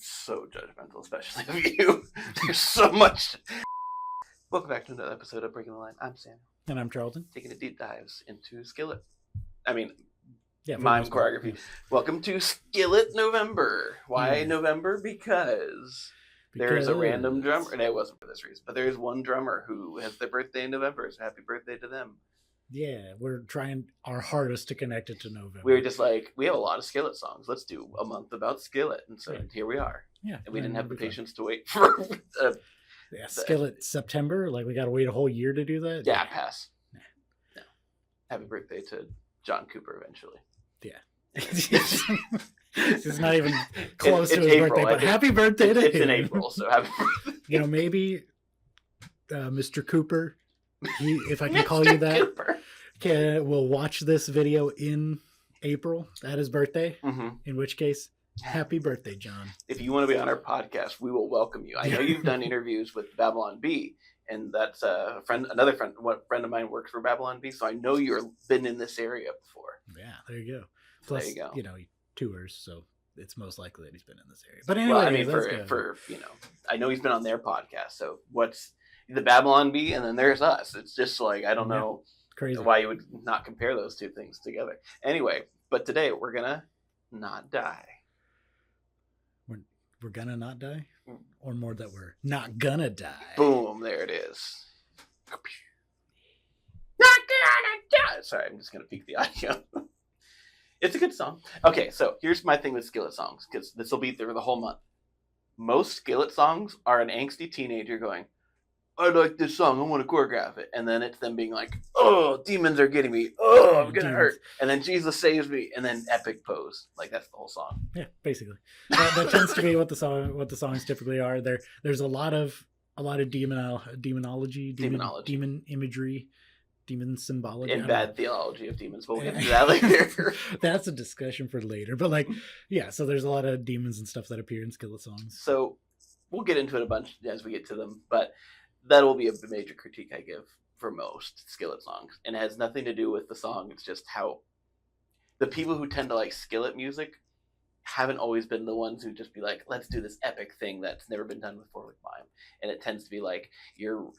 so judgmental, especially of you. There's so much. Welcome back to another episode of Breaking the Line. I'm Samuel. And I'm Charleton. Taking a deep dives into Skillet. I mean, Yeah, Mime choreography. Yeah. Welcome to Skillet November. Why November? Because there is a random drummer. And it wasn't for this reason, but there is one drummer who has their birthday in November. So happy birthday to them. Yeah, we're trying our hardest to connect it to November. We were just like, we have a lot of Skillet songs. Let's do a month about Skillet. And so here we are. Yeah. And we didn't have the patience to wait for... Skillet September? Like, we got to wait a whole year to do that? Yeah, pass. No. Happy birthday to John Cooper eventually. Yeah. It's not even close to his April, birthday, but happy birthday to him. It's in April, so happy birthday. Maybe Mr. Cooper, if I can call you that, will watch this video in April at his birthday, in which case, happy birthday, John. If you want to be on our podcast, we will welcome you. I know you've done interviews with Babylon Bee, and that's another friend of mine works for Babylon Bee, so I know you've been in this area before. Yeah, there you go. Plus, there you go. He tours, so it's most likely that he's been in this area. But anyway, I mean, for I know he's been on their podcast. So what's the Babylon Bee, and then there's us. It's just like I don't know why you would not compare those two things together. Anyway, but today we're gonna not die. We're gonna not die, or more that we're not gonna die. Boom! There it is. Not gonna die. Sorry, I'm just gonna peek the audio. It's a good song. Okay, so here's my thing with Skillet songs, because this will be through the whole month. Most Skillet songs are an angsty teenager going, I like this song, I want to choreograph it. And then it's them being like, oh, demons are getting me. Oh, I'm going to hurt. And then Jesus saves me. And then epic pose. Like, that's the whole song. Yeah, basically. That tends to be what the songs typically are. There's a lot of demonology, demon imagery, demon symbology, and bad theology of demons. We'll get to that later. That's a discussion for later. But so there's a lot of demons and stuff that appear in Skillet songs. So we'll get into it a bunch as we get to them, but that will be a major critique I give for most Skillet songs, and it has nothing to do with the song. It's just how the people who tend to like Skillet music haven't always been the ones who just be like, let's do this epic thing that's never been done before with Mime. And it tends to be like your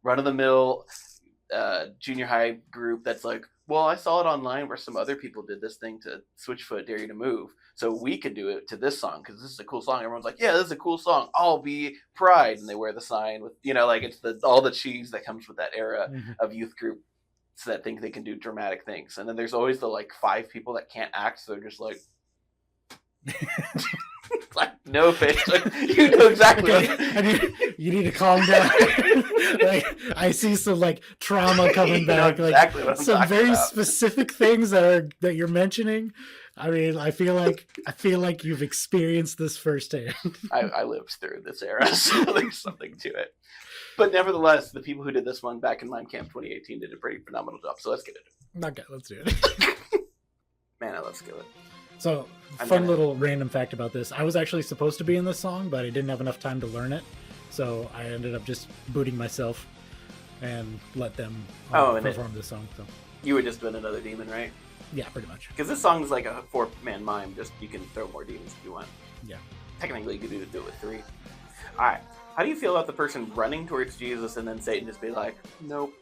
run-of-the-mill junior high group that's like, well, I saw it online where some other people did this thing to Switchfoot, Dare You to Move, so we could do it to this song because this is a cool song. Everyone's like, yeah, this is a cool song, I'll be Pride, and they wear the sign with, it's all the cheese that comes with that era of youth groups that think they can do dramatic things. And then there's always the 5 people that can't act, so they're just like like no face. You know exactly. You need to calm down. I see some trauma coming back. Exactly what I'm some very about. Specific things that you're mentioning. I mean, I feel like you've experienced this firsthand. I lived through this era, so there's something to it. But nevertheless, the people who did this one back in Mime Camp 2018 did a pretty phenomenal job. So let's get into it. Okay, let's do it. Man, I love Skillet. So, little random fact about this. I was actually supposed to be in this song, but I didn't have enough time to learn it. So I ended up just booting myself and let them perform this song. So you were just doing another demon, right? Yeah, pretty much. Because this song is like a 4-man mime. Just you can throw more demons if you want. Yeah. Technically, you could do it with 3. All right. How do you feel about the person running towards Jesus and then Satan just be like, nope?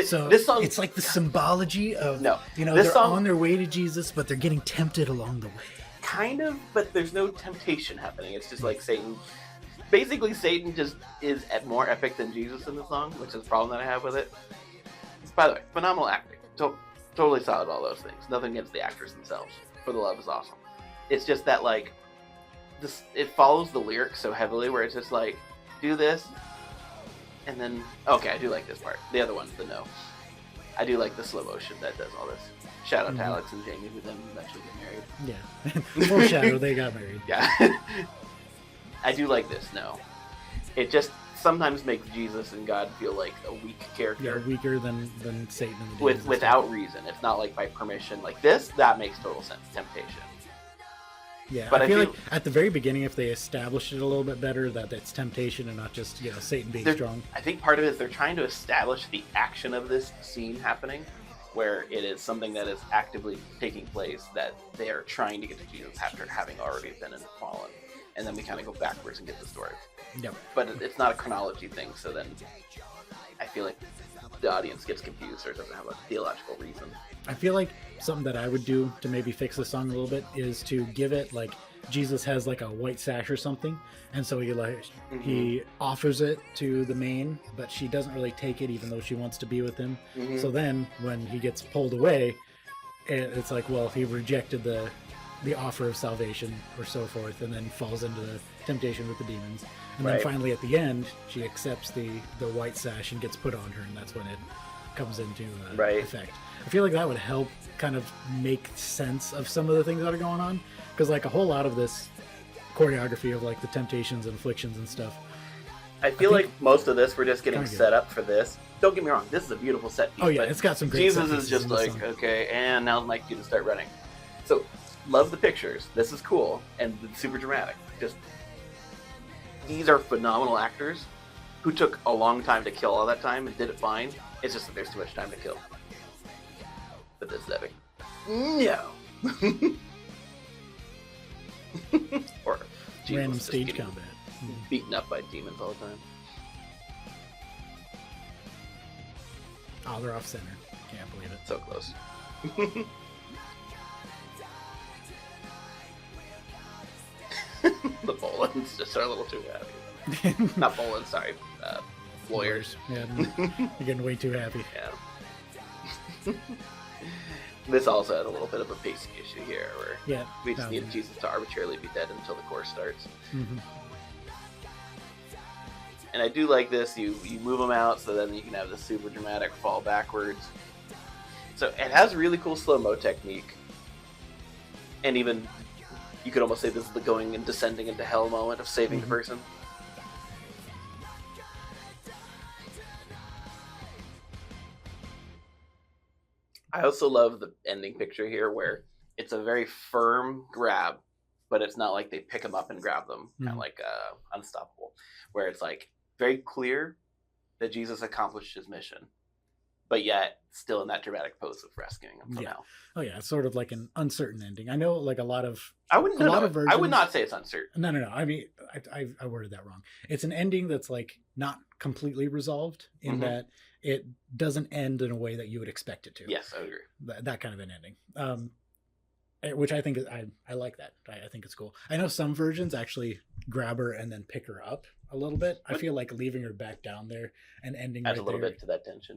So this song, it's like the symbology of they're on their way to Jesus, but they're getting tempted along the way. Kind of, but there's no temptation happening. It's just like Satan. Basically, Satan just is more epic than Jesus in the song, which is the problem that I have with it. By the way, phenomenal acting. Totally solid, all those things. Nothing against the actors themselves. For the Love is awesome. It's just that it follows the lyrics so heavily, where it's just like, do this. And then, okay, I do like this part. The other one's the no. I do like the slow motion that does all this. Shout out to Alex and Jamie, who then eventually get married. Yeah. Foreshadow, they got married. Yeah. I do like this no. It just sometimes makes Jesus and God feel like a weak character. Yeah, weaker than Satan. Without reason. It's not like by permission. Like this, that makes total sense. Temptation. Yeah, but I feel like at the very beginning, if they established it a little bit better, that it's temptation and not just Satan being strong. I think part of it is they're trying to establish the action of this scene happening, where it is something that is actively taking place that they are trying to get to Jesus after having already been in fallen. And then we kind of go backwards and get the story. Yep. But it's not a chronology thing, so then I feel like the audience gets confused or doesn't have a theological reason. I feel like something that I would do to maybe fix the song a little bit is to give it like Jesus has like a white sash or something, and so he offers it to the main, but she doesn't really take it even though she wants to be with him. So then when he gets pulled away, it's like, well, he rejected the offer of salvation or so forth, and then falls into the temptation with the demons, and then finally at the end she accepts the white sash and gets put on her, and that's when it comes into effect. I feel like that would help kind of make sense of some of the things that are going on, because like a whole lot of this choreography of like the temptations and afflictions and stuff, I feel like most of this we're just getting set up for this. Don't get me wrong, this is a beautiful set piece. Oh yeah, it's got some great Jesus is just like, okay, and now I'd like you to start running. So love the pictures, this is cool and super dramatic. Just these are phenomenal actors who took a long time to kill all that time and did it fine. It's just that there's too much time to kill. But this is epic. No. Or Jesus random stage combat. Beaten up by demons all the time. Oh, they're off center. Can't believe it. So close. The Bolins just are a little too happy. Not Bolins, sorry. Lawyers. Yeah, you're getting way too happy. Yeah. This also has a little bit of a pacing issue here, where we just need Jesus to arbitrarily be dead until the chorus starts. And I do like this. You move them out so then you can have the super dramatic fall backwards. So it has really cool slow-mo technique. And even, you could almost say this is the going and descending into hell moment of saving the person. I also love the ending picture here where it's a very firm grab, but it's not like they pick them up and grab them, kind of like Unstoppable, where it's like very clear that Jesus accomplished his mission, but yet still in that dramatic pose of rescuing him somehow. Oh yeah, it's sort of like an uncertain ending. I know like a lot of versions, I would not say it's uncertain. No. I mean, I worded that wrong. It's an ending that's like not completely resolved in that it doesn't end in a way that you would expect it to. Yes, I agree. That kind of an ending, which I think I like that. I think it's cool. I know some versions actually grab her and then pick her up a little bit. I feel like leaving her back down there and ending adds a little bit to that tension.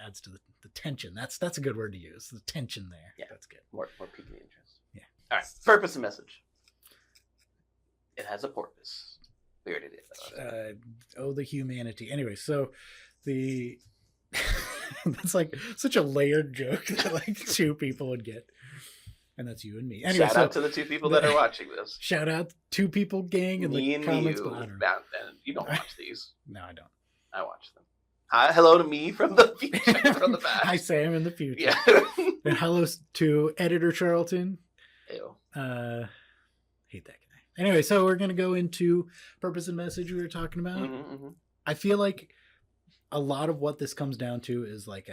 Adds to the tension. That's a good word to use. The tension there. Yeah, that's good. More piquing interest. Yeah. All right. Purpose and message. It has a purpose. We already did that. The humanity. Anyway, so the that's like such a layered joke that like two people would get, and that's you and me. Anyway, shout out to the two people that are watching this. Shout out two people gang in me the and comments. You, and you don't watch these. No, I don't. I watch them. Hi, hello to me from the future, from the past. Hi, Sam in the future. Yeah. And hello to editor Charleton. Ew. Hate that guy. Anyway, so we're gonna go into purpose and message we were talking about. I feel like a lot of what this comes down to is like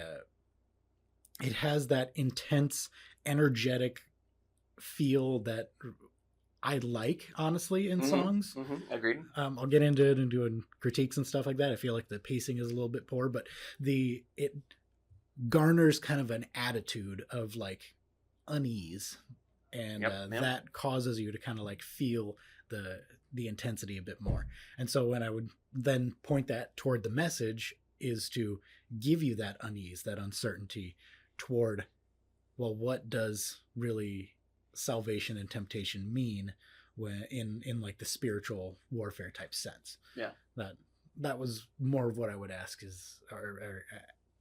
it has that intense, energetic feel that I like, honestly, in songs. Agreed. I'll get into it and doing critiques and stuff like that. I feel like the pacing is a little bit poor, but it garners kind of an attitude of like unease, and that causes you to kind of like feel the intensity a bit more. And so when I would then point that toward the message is to give you that unease, that uncertainty toward, well, what does really salvation and temptation mean when in like the spiritual warfare type sense? Yeah. That was more of what I would ask is, or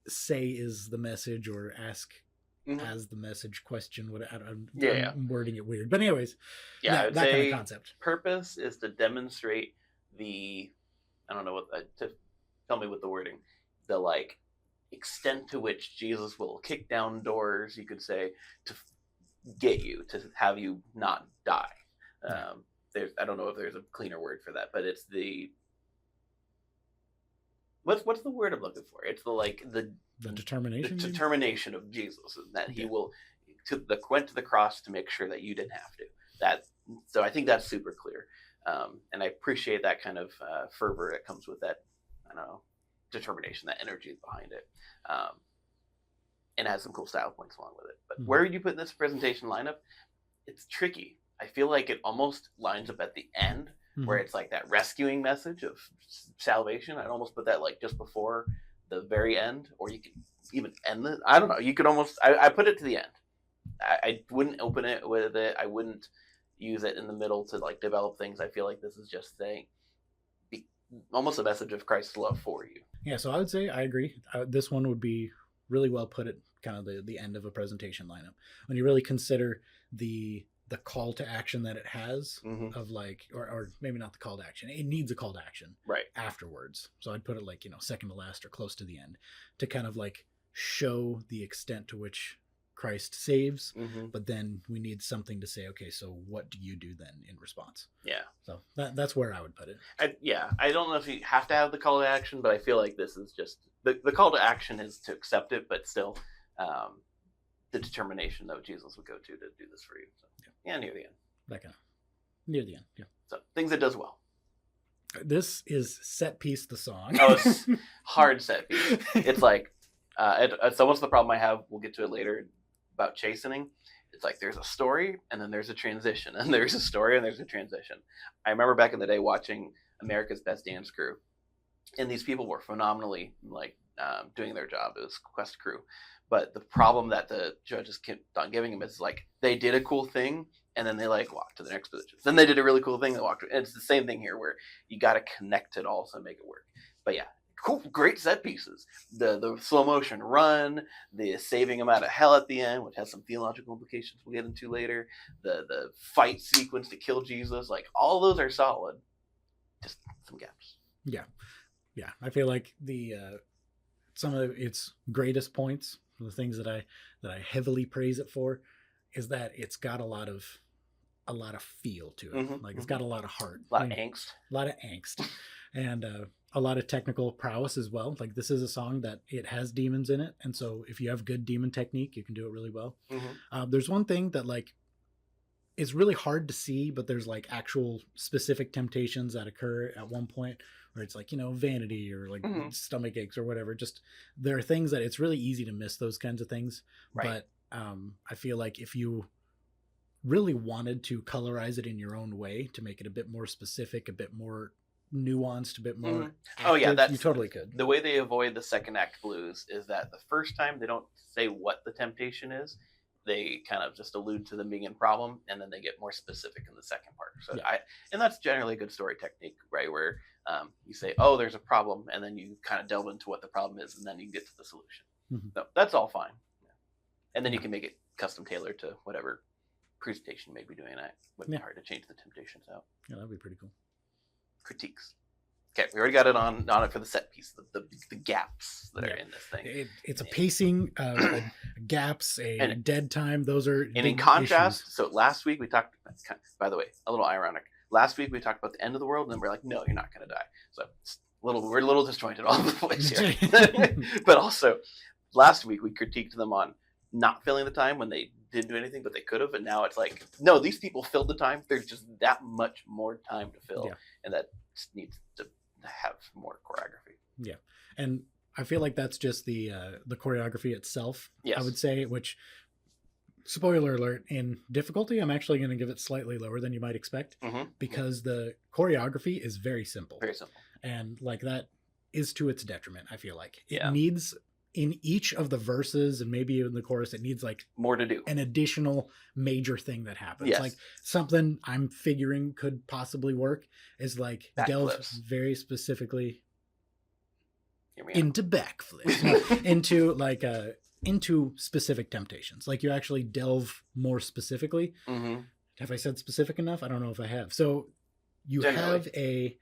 say is the message, or ask as the message question. What I'm wording it weird, but anyways, I would that say kind of concept. Purpose is to demonstrate I don't know what to tell me with the wording, the like extent to which Jesus will kick down doors, you could say, to get you, to have you not die. I don't know if there's a cleaner word for that, but it's the what's the word I'm looking for? It's the The determination. The determination of Jesus, that he will went to the cross to make sure that you didn't have to. So I think that's super clear, and I appreciate that kind of fervor that comes with that. I don't know, determination, that energy behind it, and has some cool style points along with it. But where would you put this presentation lineup? It's tricky. I feel like it almost lines up at the end, where it's like that rescuing message of salvation. I'd almost put that like just before the very end, or you could even end it. I don't know. You could almost. I put it to the end. I wouldn't open it with it. I wouldn't use it in the middle to like develop things. I feel like this is just saying almost a message of Christ's love for you. Yeah, so I would say I agree. This one would be really well put at kind of the end of a presentation lineup. When you really consider the call to action that it has, of like, or maybe not the call to action. It needs a call to action right afterwards. So I'd put it like, second to last or close to the end, to kind of like show the extent to which Christ saves, but then we need something to say, okay, so what do you do then in response? Yeah. So that's where I would put it. I don't know if you have to have the call to action, but I feel like this is just the call to action is to accept it, but still the determination that Jesus would go to do this for you. So yeah, near the end. That kind of near the end. Yeah. So things it does well. This is Set Piece the song. Oh, it's hard set piece. It's like it's almost the problem I have. We'll get to it later. About chastening, it's like there's a story and then there's a transition, and there's a story and there's a transition. I remember back in the day watching America's Best Dance Crew, and these people were phenomenally like doing their job. It was Quest Crew, but the problem that the judges kept on giving them is like they did a cool thing and then they like walked to the next position. Then they did a really cool thing, they walked. And it's the same thing here where you got to connect it all to make it work. But yeah. Cool, great set pieces. The slow motion run, the saving him out of hell at the end, which has some theological implications we'll get into later. The fight sequence to kill Jesus, like all those are solid. Just some gaps. Yeah. I feel like some of its greatest points, the things that I heavily praise it for, is that it's got a lot of feel to it. Like it's got a lot of heart, a lot of angst, and a lot of technical prowess as well. Like this is a song that it has demons in it, and so if you have good demon technique, you can do it really well. There's one thing that like is really hard to see, but there's like actual specific temptations that occur at one point where it's like, vanity or like stomach aches or whatever. Just there are things that it's really easy to miss those kinds of things. Right. But I feel like if you really wanted to colorize it in your own way to make it a bit more specific, a bit more nuanced, a bit more active, you totally could. The way they avoid the second act blues is that the first time they don't say what the temptation is. They kind of just allude to them being in problem, and then they get more specific in the second part. So and that's generally a good story technique, right? Where you say, oh, there's a problem, and then you kind of delve into what the problem is, and then you get to the solution. So that's all fine. And then you can make it custom tailored to whatever presentation you may be doing. It wouldn't be hard to change the temptations out. Yeah, that'd be pretty cool. Critiques. Okay, we already got it on it for the set piece, the gaps that are in this thing. It's a pacing, gaps, a dead time. Those are and in contrast. Issues. So last week we talked. By the way, a little ironic. Last week we talked about the end of the world, and then we're like, no, you're not going to die. So we're a little disjointed all over the place here. But also, last week we critiqued them on not filling the time when they didn't do anything, but they could have. And now it's like, no, these people filled the time. There's just that much more time to fill, and that just needs to have more choreography. Yeah. And I feel like that's just the choreography itself, I would say, which, spoiler alert, in difficulty, I'm actually going to give it slightly lower than you might expect, because the choreography is very simple. Very simple. And like that is to its detriment, I feel like. It needs, in each of the verses and maybe in the chorus, it needs like more to do, an additional major thing that happens. Like something I'm figuring could possibly work is like delve very specifically into backflips, into specific temptations. Like you actually delve more specifically. Have I said specific enough? I don't know if I have. So you have a,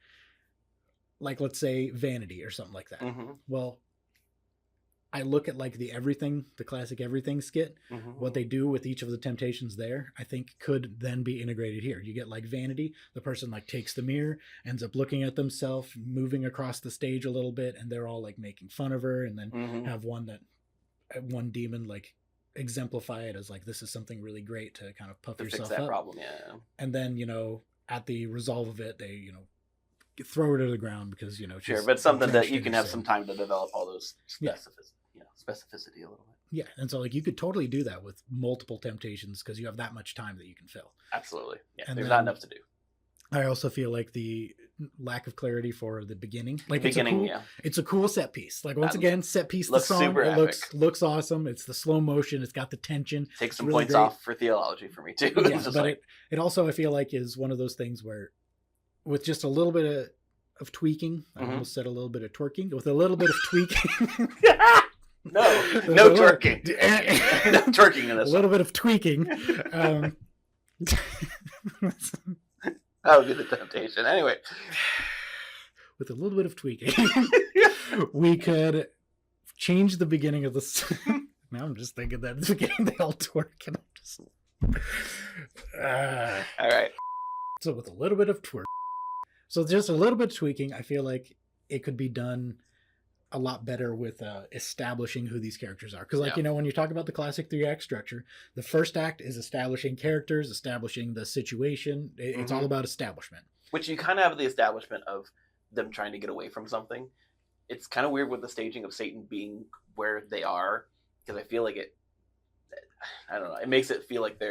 like, let's say vanity or something like that. Well, I look at like the classic everything skit, what they do with each of the temptations there, I think could then be integrated here. You get like vanity, the person like takes the mirror, ends up looking at themselves, moving across the stage a little bit, and they're all like making fun of her, and then have one demon like exemplify it as like, this is something really great to kind of puff yourself fix that up. problem, yeah. And then, you know, at the resolve of it, they, you know, throw her to the ground because, you know, sure, but something that you can have some time to develop all those specificity a little bit. Yeah, and so like you could totally do that with multiple temptations because you have that much time that you can fill. Absolutely, yeah. And there's not enough to do. I also feel like the lack of clarity for the beginning, like beginning, it's a cool set piece. Like once again, set piece. Looks the song, super it epic. looks awesome. It's the slow motion. It's got the tension. Take some really points great. Off for theology for me too. Yeah, but like... it also I feel like is one of those things where, with just a little bit of tweaking, I almost said a little bit of twerking. With a little bit of tweaking. No twerking. No twerking in this. A little bit of tweaking. That would be the temptation. Anyway, with a little bit of tweaking, we could change the beginning of the. Now I'm just thinking that at the beginning they all twerk, and I'm just. All right. So with a little bit of twerk, so just a little bit of tweaking, I feel like it could be done a lot better with establishing who these characters are. Because, like, you know, when you talk about the classic 3-act structure, the first act is establishing characters, establishing the situation. It's all about establishment. Which you kind of have the establishment of them trying to get away from something. It's kind of weird with the staging of Satan being where they are, because I feel like I don't know, it makes it feel like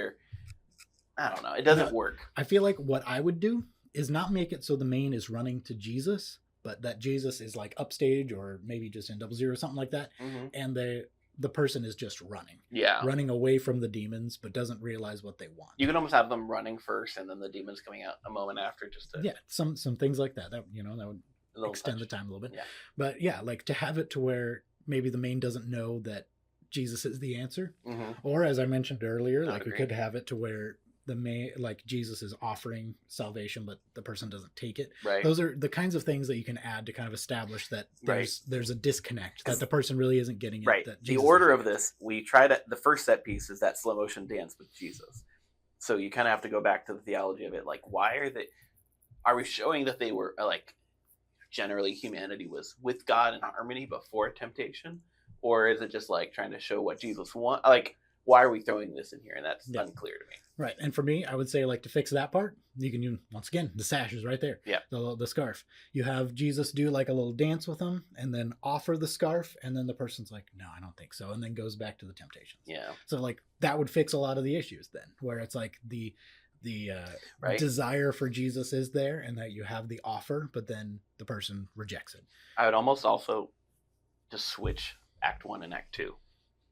I don't know, it doesn't work. I feel like what I would do is not make it so the main is running to Jesus, but that Jesus is like upstage or maybe just in 00 or something like that. And the person is just running away from the demons, but doesn't realize what they want. You can almost have them running first and then the demons coming out a moment after, just to... some things like that, you know, that would extend the time a little bit. But yeah, like to have it to where maybe the main doesn't know that Jesus is the answer, or as I mentioned earlier, like we could have it to where the main, like Jesus is offering salvation, but the person doesn't take it. Right. Those are the kinds of things that you can add to kind of establish that there's a disconnect, that the person really isn't getting it. Right. That the order of this, we try to, the first set piece is that slow motion dance with Jesus. So you kind of have to go back to the theology of it. Like, are we showing that they were like, generally humanity was with God in harmony before temptation? Or is it just like trying to show what Jesus wants? Like, why are we throwing this in here? And that's unclear to me. Right. And for me, I would say, like, to fix that part, you can use, once again, the sash is right there. Yeah. The scarf. You have Jesus do like a little dance with them and then offer the scarf. And then the person's like, no, I don't think so. And then goes back to the temptations. Yeah. So like that would fix a lot of the issues then, where it's like the desire for Jesus is there and that you have the offer, but then the person rejects it. I would almost also just switch Act 1 and Act 2.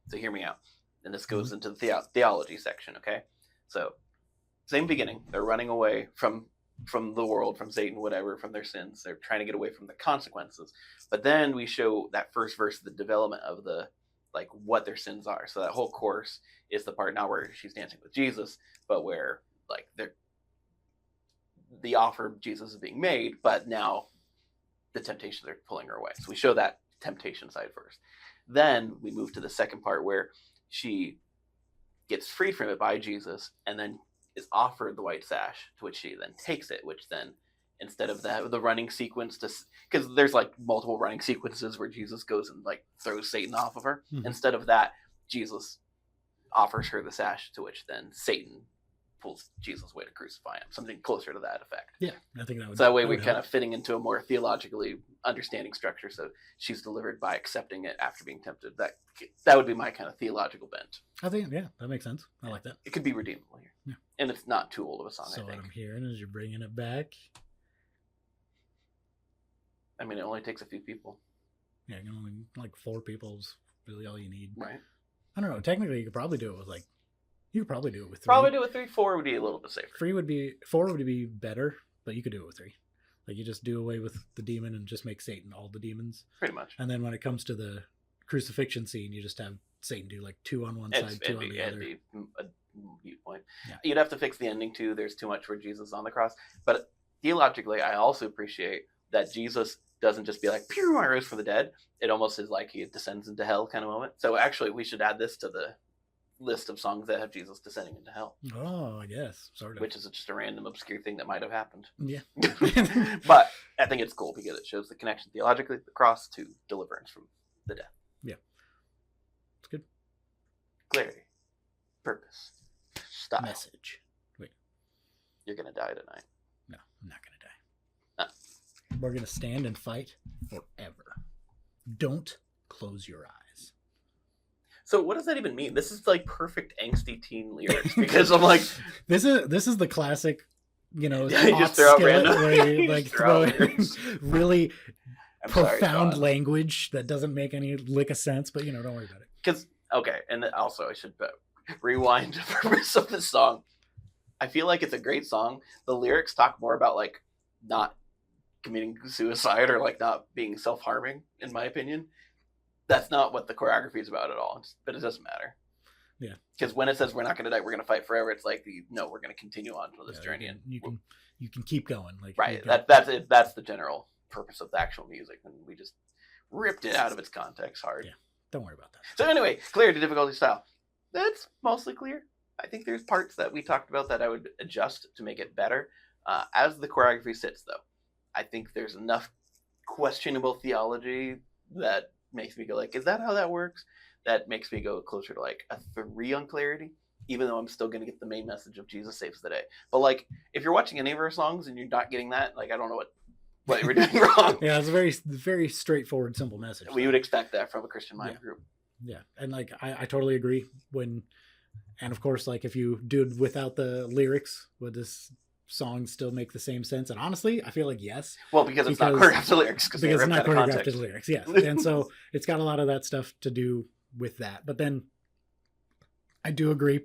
So hear me out. And this goes into the theology section, okay? So, same beginning. They're running away from the world, from Satan, whatever, from their sins. They're trying to get away from the consequences. But then we show that first verse, the development of like, what their sins are. So that whole chorus is the part now where she's dancing with Jesus, but where, like, the offer of Jesus is being made, but now the temptations are pulling her away. So we show that temptation side first. Then we move to the second part where she gets freed from it by Jesus and then is offered the white sash, to which she then takes it, which then, instead of the running sequence, because there's like multiple running sequences where Jesus goes and like throws Satan off of her. Instead of that, Jesus offers her the sash, to which then Satan pulls Jesus away to crucify him. Something closer to that effect. Yeah, I think that would. So that way we're kind of fitting into a more theologically understanding structure. So she's delivered by accepting it after being tempted. That would be my kind of theological bent. I think, yeah, that makes sense. I like that. It could be redeemable here. Yeah. And it's not too old of a song, so I think. What I'm hearing is you're bringing it back. I mean, it only takes a few people. Yeah, only like 4 people is really all you need. Right. I don't know. Technically, you could probably do it with 3. Probably do it with 3. 4 would be a little bit safer. 4 would be better, but you could do it with 3. Like, you just do away with the demon and just make Satan all the demons. Pretty much. And then when it comes to the crucifixion scene, you just have Satan do like 2 on one side, 2 on the other. It'd be a viewpoint. Yeah. You'd have to fix the ending too. There's too much for Jesus on the cross. But theologically, I also appreciate that Jesus doesn't just be like, "Pew, I rose from the dead." It almost is like he descends into hell kind of moment. So actually, we should add this to the list of songs that have Jesus descending into hell. Oh, I guess, sort of. Which is just a random obscure thing that might have happened. Yeah. But I think it's cool because it shows the connection theologically, the cross to deliverance from the death. Yeah. It's good. Clarity. Purpose. Style. Message. Wait. You're going to die tonight. No, I'm not going to die. We're going to stand and fight forever. Don't close your eyes. So what does that even mean? This is like perfect angsty teen lyrics because I'm like, this is the classic, you know, you just throw out random, where you like throw in really profound language that doesn't make any lick of sense, but you know, don't worry about it. Because okay, and also I should rewind the purpose of this song. I feel like it's a great song. The lyrics talk more about like not committing suicide or like not being self-harming, in my opinion. That's not what the choreography is about at all, but it doesn't matter. Yeah. Because when it says we're not going to die, we're going to fight forever, it's like, no, we're going to continue on to this journey. And you can keep going. Like right. That's it. That's the general purpose of the actual music. And we just ripped it out of its context hard. Yeah. Don't worry about that. So anyway, clarity, difficulty, style. That's mostly clear. I think there's parts that we talked about that I would adjust to make it better. As the choreography sits, though, I think there's enough questionable theology that makes me go like, is that how that works? That makes me go closer to like a 3 on clarity, even though I'm still going to get the main message of Jesus saves the day. But like, if you're watching any of our songs and you're not getting that, like, I don't know what we're doing wrong. Yeah, it's a very, very straightforward, simple message. We would expect that from a Christian Mime group. Yeah, and like, I totally agree and of course, like if you do it without the lyrics, would this song still make the same sense? And honestly, I feel like yes. Well, because it's not choreographed to lyrics. Because it's not choreographed to lyrics, yes. And so it's got a lot of that stuff to do with that. But then I do agree,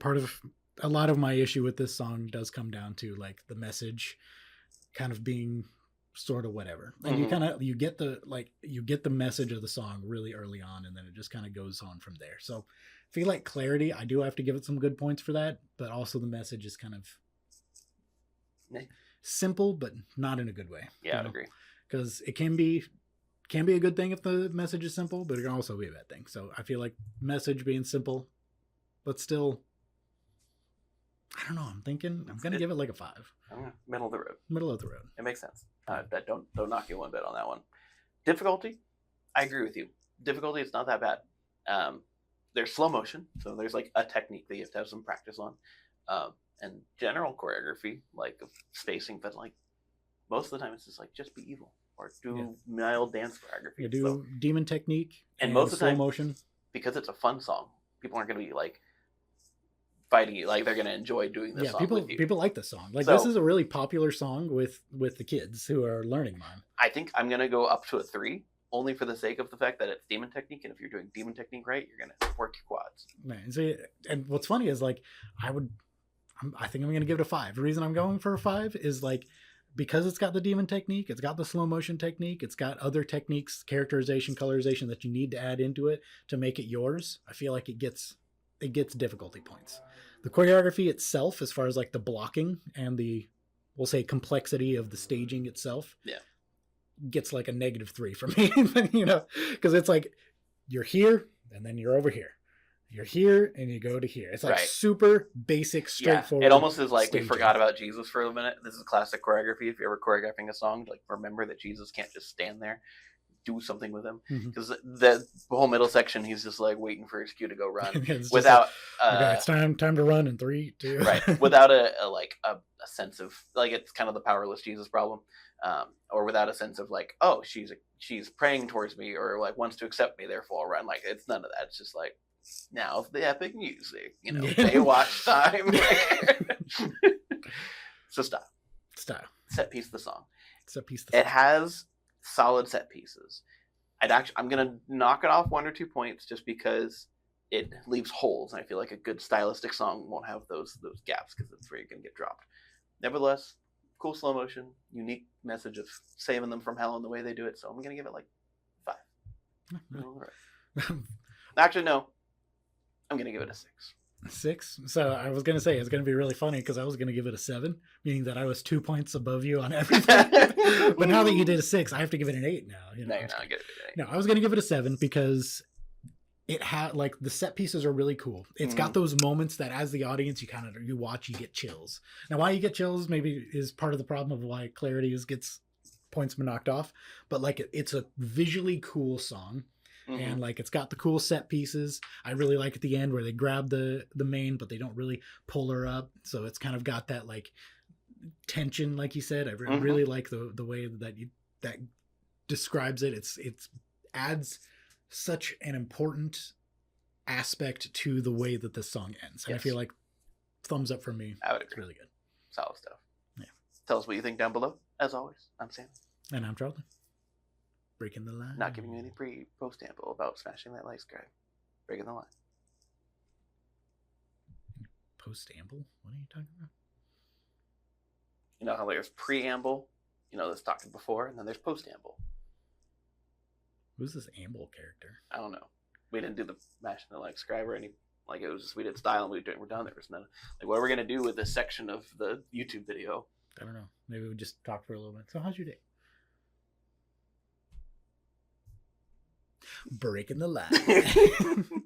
a lot of my issue with this song does come down to like the message kind of being sort of whatever. And you get the message of the song really early on, and then it just kind of goes on from there. So I feel like clarity, I do have to give it some good points for that, but also the message is kind of simple, but not in a good way. Yeah, I agree. Because it can be a good thing if the message is simple, but it can also be a bad thing. So I feel like message being simple, but still, I don't know. I'm going to give it like a 5. Middle of the road. Middle of the road. It makes sense. Don't knock you one bit on that one. Difficulty, I agree with you. Difficulty, it's not that bad. There's slow motion, so there's like a technique that you have to have some practice on. And general choreography, like spacing, but like most of the time it's just like, just be evil or do mild dance choreography. You do demon technique and most of the slow time, motion. Because it's a fun song, people aren't going to be like fighting you. Like they're going to enjoy doing this song with you. People like this song. Like this is a really popular song with the kids who are learning mime. I think I'm going to go up to a 3. Only for the sake of the fact that it's demon technique, and if you're doing demon technique right, you're going to work your quads. Man, so, and what's funny is like I think I'm going to give it a 5. The reason I'm going for a 5 is like because it's got the demon technique, it's got the slow motion technique, it's got other techniques, characterization, colorization that you need to add into it to make it yours. I feel like it gets difficulty points. The choreography itself, as far as like the blocking and the, we'll say, complexity of the staging itself, gets like a -3 for me. You know, because it's like you're here and then you're over here. You're here and you go to here. It's like super basic, straightforward. It almost is like staging. We forgot about Jesus for a minute. This is classic choreography. If you're ever choreographing a song, like remember that Jesus can't just stand there. Do something with him. Because the whole middle section, he's just like waiting for his cue to go run without. Like, okay, it's time to run in 3, 2. Right, without a sense of like it's kind of the powerless Jesus problem, or without a sense of like, oh, she's praying towards me or like wants to accept me, therefore I'll run. Like it's none of that. It's just like now the epic music, you know, Baywatch time. So style, set piece of the song. It has solid set pieces. I'm gonna knock it off 1 or 2 points just because it leaves holes, and I feel like a good stylistic song won't have those gaps because that's where you're gonna get dropped. Nevertheless, cool slow motion, unique message of saving them from hell in the way they do it. So I'm gonna give it like 5. Actually, no, I'm gonna give it a 6. 6. So I was gonna say it's gonna be really funny because I was gonna give it a 7, meaning that I was 2 points above you on everything. But now that you did a 6, I have to give it an 8 now. You know, no, you're not giving it an 8. No, I was gonna give it a 7 because it had like the set pieces are really cool. It's got those moments that as the audience you watch, you get chills. Now why you get chills maybe is part of the problem of why Clarity gets points knocked off, but like it's a visually cool song. And like it's got the cool set pieces. I really like at the end where they grab the main, but they don't really pull her up. So it's kind of got that like tension, like you said. I really like the way that describes it. It's adds such an important aspect to the way that this song ends. And I feel like thumbs up from me. I would agree. It's really good. Solid stuff. Yeah. Tell us what you think down below. As always, I'm Sam. And I'm Charleton. Breaking the line. Not giving you any post amble about smashing that like subscribe. Breaking the line. Post amble? What are you talking about? You know how there's preamble, that's talking before, and then there's post amble. Who's this amble character? I don't know. We didn't do the smashing the like subscribe or any it was just we did style and we're done. There was none like what are we gonna do with this section of the YouTube video? I don't know. Maybe we just talk for a little bit. So how's your day? Breaking the line.